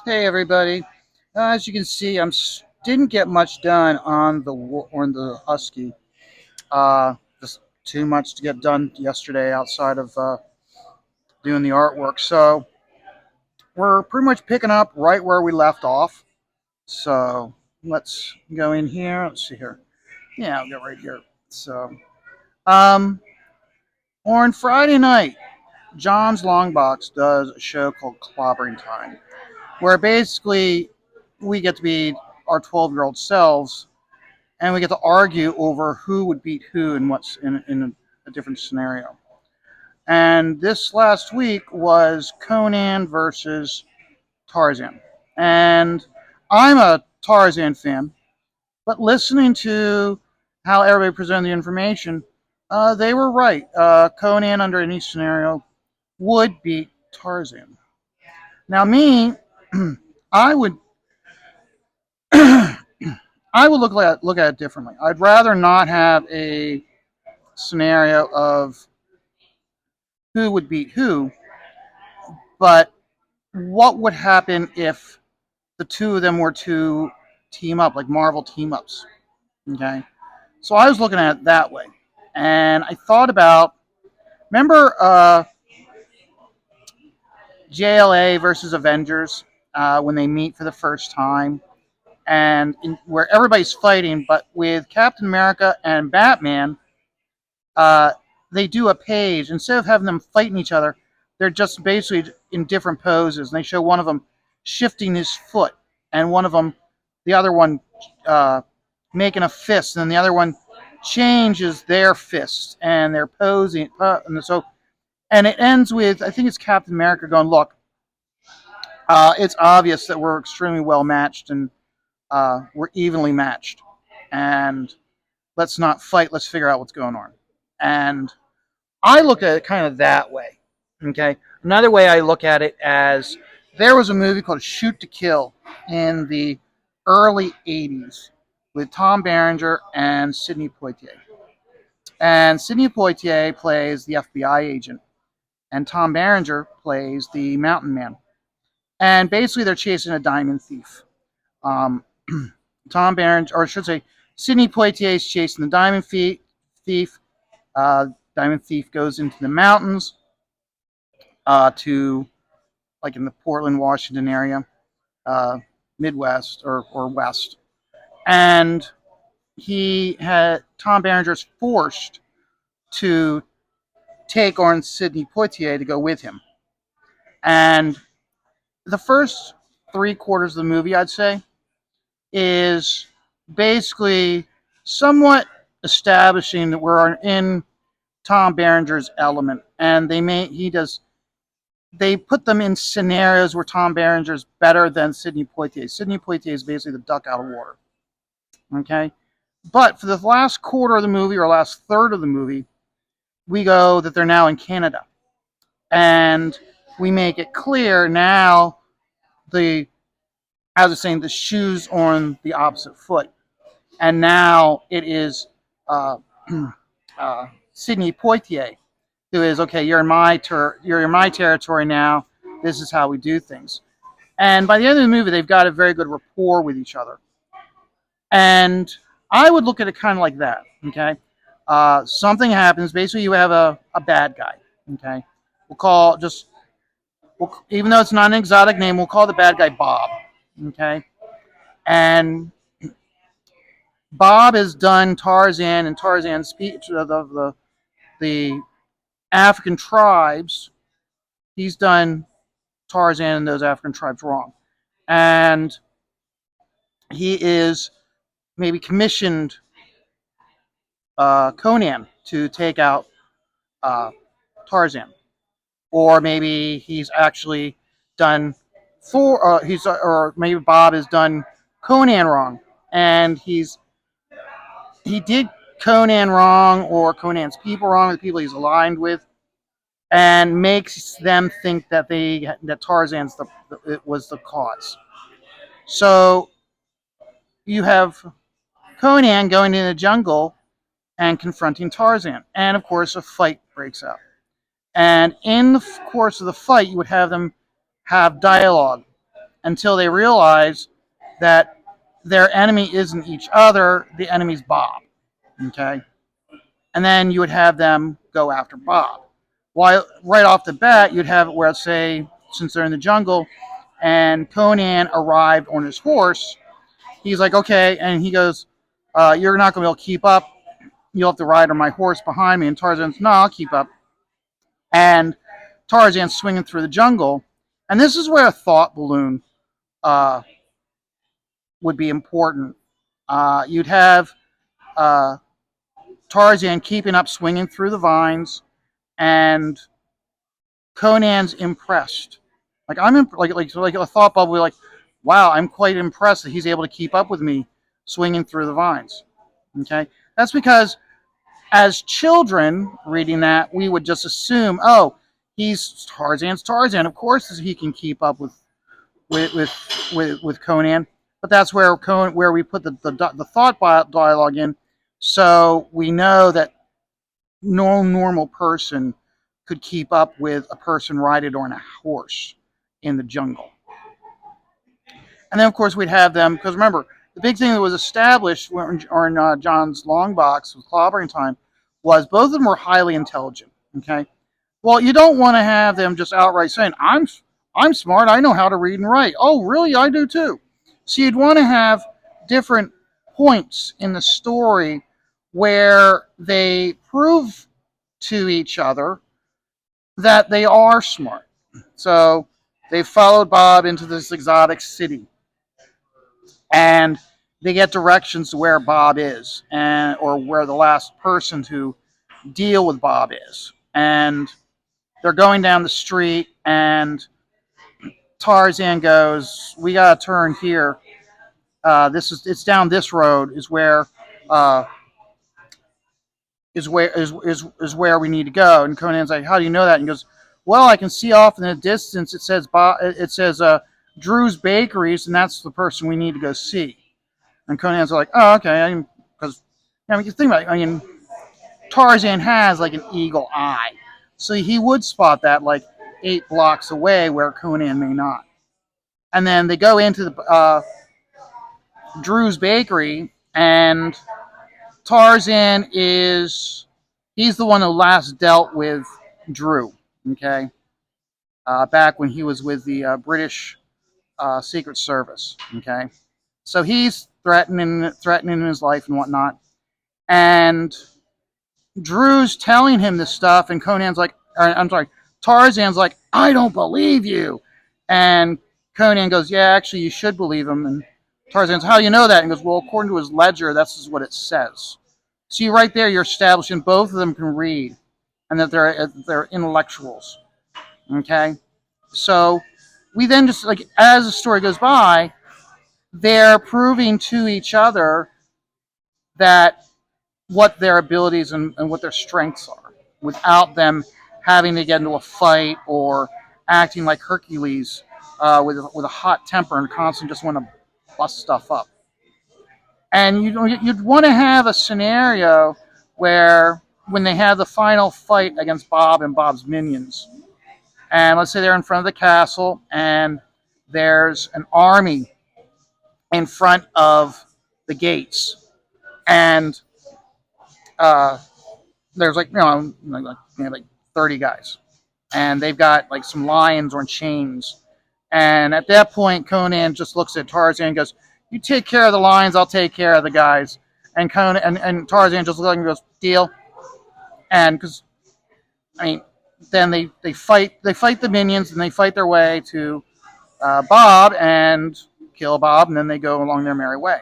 Hey everybody! As you can see, didn't get much done on the Husky. Just too much to get done yesterday outside of doing the artwork. So we're pretty much picking up right where we left off. So let's go in here. Let's see here. Yeah, I'll go right here. So um, on Friday night, John's Longbox does a show called Clobbering Time, where basically we get to be our 12-year-old selves and we get to argue over who would beat who and what's in a different scenario. And this last week was Conan versus Tarzan. And I'm a Tarzan fan, but listening to how everybody presented the information, they were right. Conan, under any scenario, would beat Tarzan. Now, me, I would I would look at it differently. I'd rather not have a scenario of who would beat who, but what would happen if the two of them were to team up, like Marvel team ups? Okay. So I was looking at it that way. And I thought about, remember JLA versus Avengers when they meet for the first time? Where everybody's fighting, but with Captain America and Batman, uh, they do a page. Instead of having them fighting each other, they're just basically in different poses. And they show one of them shifting his foot, and one of them, the other one, making a fist, and then the other one changes their fist, and they're posing. And it ends with, I think it's Captain America going, "Look, it's obvious that we're extremely well matched, and we're evenly matched, and let's not fight. Let's figure out what's going on." And I look at it kind of that way. Okay. Another way I look at it as there was a movie called Shoot to Kill in the early 80s with Tom Berenger and Sidney Poitier. And Sidney Poitier plays the FBI agent, and Tom Berenger plays the mountain man. And basically, they're chasing a diamond thief. Um, Tom Berenger, or I should say, Sidney Poitier is chasing the thief. Uh, Diamond Thief goes into the mountains to, like, in the Portland, Washington area, Midwest or West. And Tom Berenger's forced to take on Sidney Poitier to go with him. And the first three-quarters of the movie, I'd say, is basically somewhat establishing that we're in Tom Berenger's element, and they put them in scenarios where Tom Berenger's better than Sidney Poitier. Sidney Poitier is basically the duck out of water. Okay? But for the last quarter of the movie, or last third of the movie, we go that they're now in Canada. And we make it clear now as I was saying, the shoe's on the opposite foot. And now it is Sidney Poitier, who is, okay, you're in my territory now. This is how we do things. And by the end of the movie, they've got a very good rapport with each other. And I would look at it kind of like that. Okay, something happens. Basically, you have a bad guy. Okay, even though it's not an exotic name, we'll call the bad guy Bob. Okay, and Bob has done Tarzan and Tarzan's speech of the African tribes. He's done Tarzan and those African tribes wrong. And he is maybe commissioned Conan to take out Tarzan. Or maybe he's actually done or maybe Bob has done Conan wrong. And he did Conan wrong, or Conan's people wrong, the people he's aligned with, and makes them think that Tarzan's was the cause. So you have Conan going in the jungle and confronting Tarzan, and of course a fight breaks out. And in the course of the fight, you would have them have dialogue, until they realize that their enemy isn't each other, the enemy's Bob. Okay? And then you would have them go after Bob. While right off the bat, you'd have it where, say, since they're in the jungle, and Conan arrived on his horse, he's like, okay, and he goes, you're not going to be able to keep up. You'll have to ride on my horse behind me. And Tarzan's, no, I'll keep up. And Tarzan's swinging through the jungle. And this is where a thought balloon uh, would be important. You'd have uh, Tarzan keeping up, swinging through the vines, and Conan's impressed. Like I'm like a thought bubble, like, wow, I'm quite impressed that he's able to keep up with me, swinging through the vines. Okay, that's because as children reading that, we would just assume, oh, he's Tarzan's Tarzan. Of course, he can keep up with Conan. But that's where we put the thought dialogue in, so we know that no normal person could keep up with a person riding on a horse in the jungle. And then, of course, we'd have them, because remember, the big thing that was established when John's long box with clobbering time was both of them were highly intelligent. Okay, well, you don't want to have them just outright saying, I'm smart, I know how to read and write. Oh, really? I do too. So you'd want to have different points in the story where they prove to each other that they are smart. So they followed Bob into this exotic city, and they get directions to where Bob is, and or where the last person to deal with Bob is. And they're going down the street, and Tarzan goes, "We gotta turn here. It's down this road uh, is where we need to go." And Conan's like, "How do you know that?" And he goes, "Well, I can see off in the distance. It says Drew's Bakeries, and that's the person we need to go see." And Conan's like, "Oh, okay." Because you think about it. I mean, Tarzan has like an eagle eye, so he would spot that like 8 blocks away, where Conan may not. And then they go into the Drew's Bakery, and Tarzan he's the one who last dealt with Drew. Okay, back when he was with the British Secret Service. Okay, so he's threatening his life and whatnot, and Drew's telling him this stuff, and Tarzan's like, I don't believe you, and Conan goes, yeah, actually, you should believe him. And Tarzan's, how do you know that? And he goes, well, according to his ledger, that's what it says. See, right there, you're establishing both of them can read, and that they're intellectuals. Okay, so we then just like as the story goes by, they're proving to each other that what their abilities and what their strengths are, without them having to get into a fight or acting like Hercules with a hot temper and constantly just want to bust stuff up. And you'd want to have a scenario where when they have the final fight against Bob and Bob's minions, and let's say they're in front of the castle, and there's an army in front of the gates, and there's like 30 guys, and they've got like some lions on chains. And at that point, Conan just looks at Tarzan and goes, "You take care of the lions, I'll take care of the guys." And and Tarzan just looks and goes, "Deal." And because I mean, then they fight the minions, and they fight their way to Bob and kill Bob, and then they go along their merry way,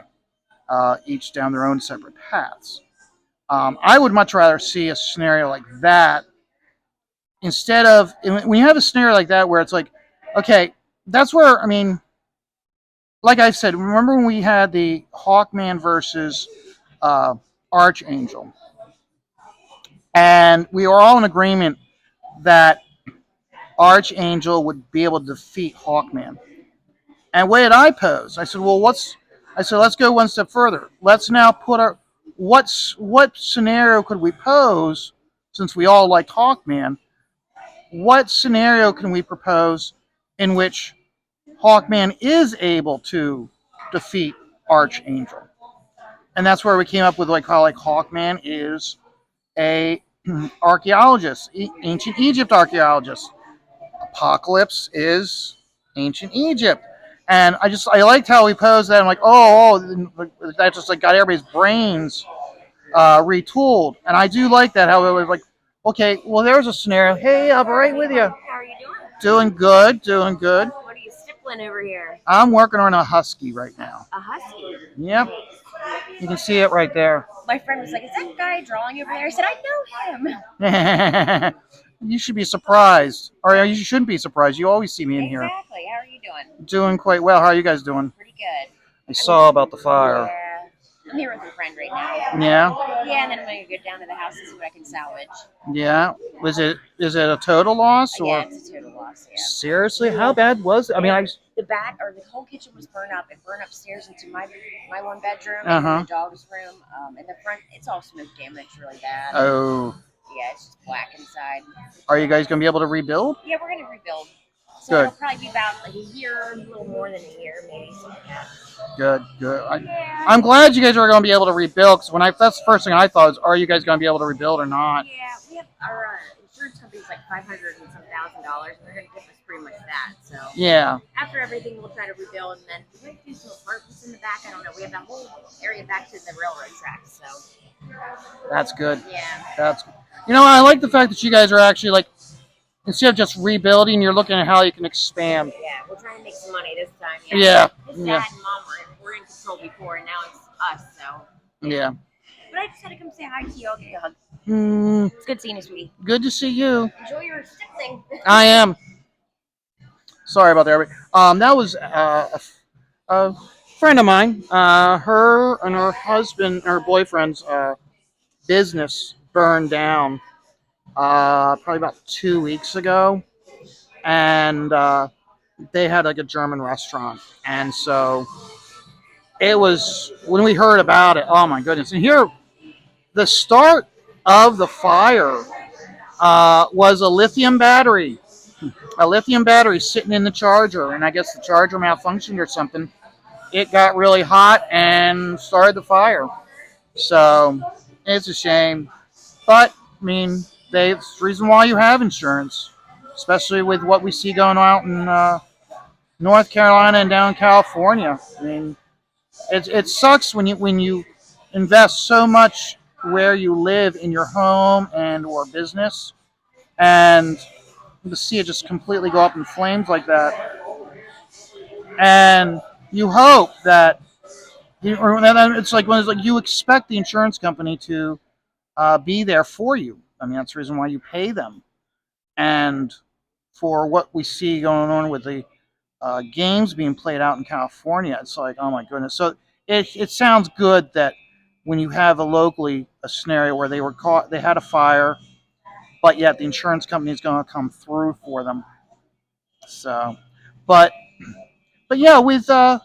each down their own separate paths. I would much rather see a scenario like that instead of when you have a scenario like that where it's like, okay, that's where I mean, like I said, remember when we had the Hawkman versus Archangel, and we were all in agreement that Archangel would be able to defeat Hawkman. And what did I pose? I said, well, let's go one step further. Let's now put what scenario could we pose, since we all like Hawkman? What scenario can we propose in which Hawkman is able to defeat Archangel, and that's where we came up with like how like Hawkman is a archaeologist, ancient Egypt archaeologist. Apocalypse is ancient Egypt. And I liked how he posed that. I'm like, that just like got everybody's brains retooled. And I do like that, how it was like, okay, well, there's a scenario. Hey, I'll be right with you. How are you doing? Doing good, doing good. What are you stippling over here? I'm working on a husky right now. A husky? Yep. You can see it right there. My friend was like, is that guy drawing over there? I said, I know him. You should be surprised. Or you shouldn't be surprised. You always see me in here. Exactly. How are you doing? Doing quite well. How are you guys doing? Pretty good. I saw about the fire. Yeah. I'm here with a friend right now. Yeah? Yeah, and then I'm going to go down to the house and see what I can salvage. Yeah. Is it a total loss? Or? Yeah, it's a total loss, yeah. Seriously? How bad was it? I mean, the back or the whole kitchen was burned up. It burned upstairs into my one bedroom Uh-huh. and the dog's room. In the front, it's all smoke damage, really bad. Oh. Yeah, it's just black inside. Are you guys going to be able to rebuild? Yeah, we're gonna rebuild. So Good. it'll probably be about like a year, a little more than a year, maybe something like that. Good, good. Yeah. I'm glad you guys are going to be able to rebuild. Because that's the first thing I thought is, are you guys going to be able to rebuild or not? Yeah, we have our insurance company's like $500 and some $1,000. They're gonna give us pretty much that. So Yeah. after everything, we'll try to rebuild, and then we might do some apartments in the back. I don't know. We have that whole area back to the railroad tracks, so That's good. yeah. That's. I like the fact that you guys are actually like, instead of just rebuilding, you're looking at how you can expand. Yeah, we're trying to make some money this time. Yeah. His Yeah. dad and mom were in control before, and now it's us. So Yeah. but I just had to come say hi to you. I'll give you a hug. Mm, It's good seeing you, sweetie. good to see you. Enjoy your stippling. I am. Sorry about that. Everybody. That was a friend of mine. Her and her husband, her boyfriend's business burned down probably about 2 weeks ago, and they had like a German restaurant, and so it was when we heard about it. Oh my goodness! And here, the start of the fire was a lithium battery. A lithium battery sitting in the charger, and I guess the charger malfunctioned or something. It got really hot and started the fire. So it's a shame, but I mean, it's the reason why you have insurance, especially with what we see going out in North Carolina and down in California. I mean, it sucks when you invest so much where you live in your home and or business, and to see it just completely go up in flames like that. And you hope that it's like when it's like you expect the insurance company to be there for you. I mean, that's the reason why you pay them. And for what we see going on with the games being played out in California, it's like, oh my goodness. So it sounds good that when you have a scenario where they had a fire, but yet the insurance company is going to come through for them. So, but yeah, with John's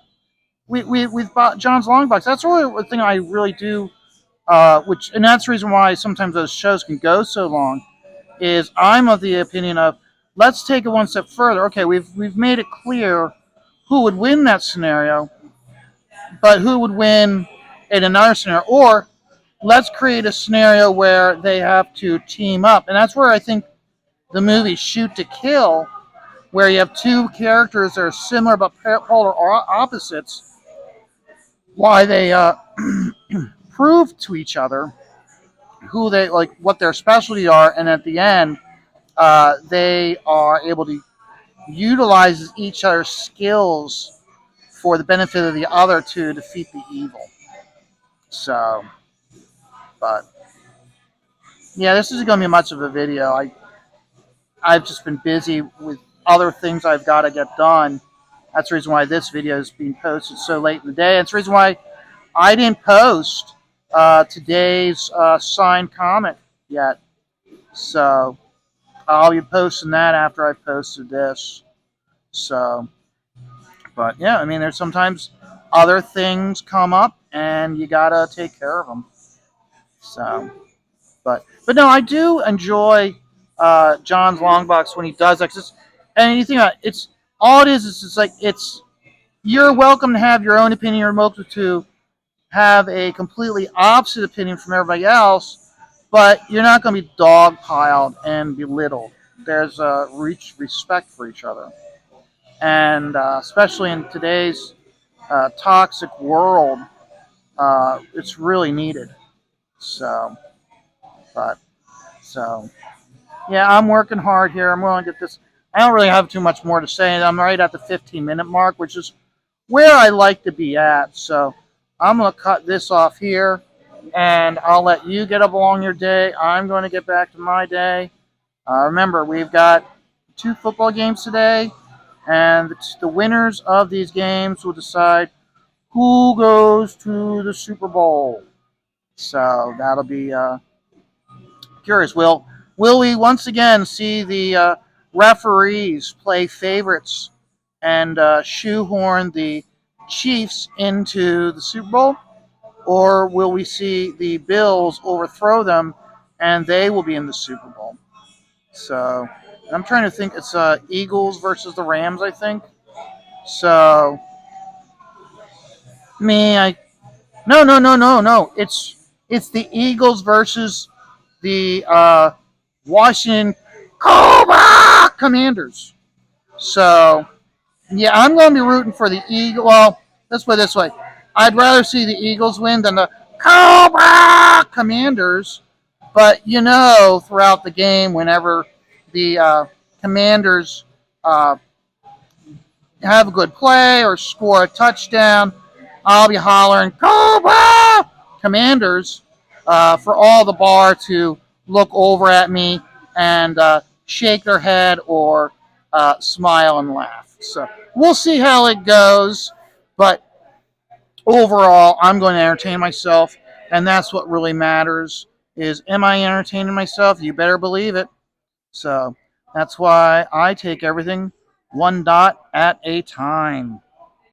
Long Box, that's really the thing I really do. And that's the reason why sometimes those shows can go so long. Is I'm of the opinion of let's take it one step further. Okay, we've made it clear who would win that scenario, but who would win in another scenario, or let's create a scenario where they have to team up, and that's where I think the movie Shoot to Kill, where you have two characters that are similar but polar opposites, why they prove to each other who they like, what their specialty are, and at the end, they are able to utilize each other's skills for the benefit of the other to defeat the evil. So, but yeah, this isn't going to be much of a video. I've just been busy with other things I've got to get done. That's the reason why this video is being posted so late in the day. That's the reason why I didn't post today's signed comic yet. So I'll be posting that after I've posted this. So, but yeah, I mean, there's sometimes other things come up and you gotta take care of them. So, but no, I do enjoy John's Long Box when he does that. And you think about it, it's all it is it's like it's you're welcome to have your own opinion. You're welcome to have a completely opposite opinion from everybody else, but you're not going to be dogpiled and belittled. There's a reach respect for each other, and especially in today's toxic world, it's really needed. So, but so yeah, I'm working hard here. I'm going to get this. I don't really have too much more to say. I'm right at the 15-minute mark, which is where I like to be at. So I'm going to cut this off here, and I'll let you get up along your day. I'm going to get back to my day. Remember, we've got 2 football games today, and the winners of these games will decide who goes to the Super Bowl. So that'll be curious. Will we once again see the referees play favorites and shoehorn the Chiefs into the Super Bowl, or will we see the Bills overthrow them and they will be in the Super Bowl? So I'm trying to think. It's Eagles versus the Rams, I think. So me, I no. It's the Eagles versus the Washington Cobra Commanders. So yeah, I'm going to be rooting for the Eagles. Well, let's put it this way: I'd rather see the Eagles win than the Cobra Commanders. But throughout the game, whenever the Commanders uh, have a good play or score a touchdown, I'll be hollering Cobra Commanders for all the bar to look over at me and shake their head or smile and laugh. So we'll see how it goes, but overall, I'm going to entertain myself, and that's what really matters. Is am I entertaining myself? You better believe it. So that's why I take everything one dot at a time.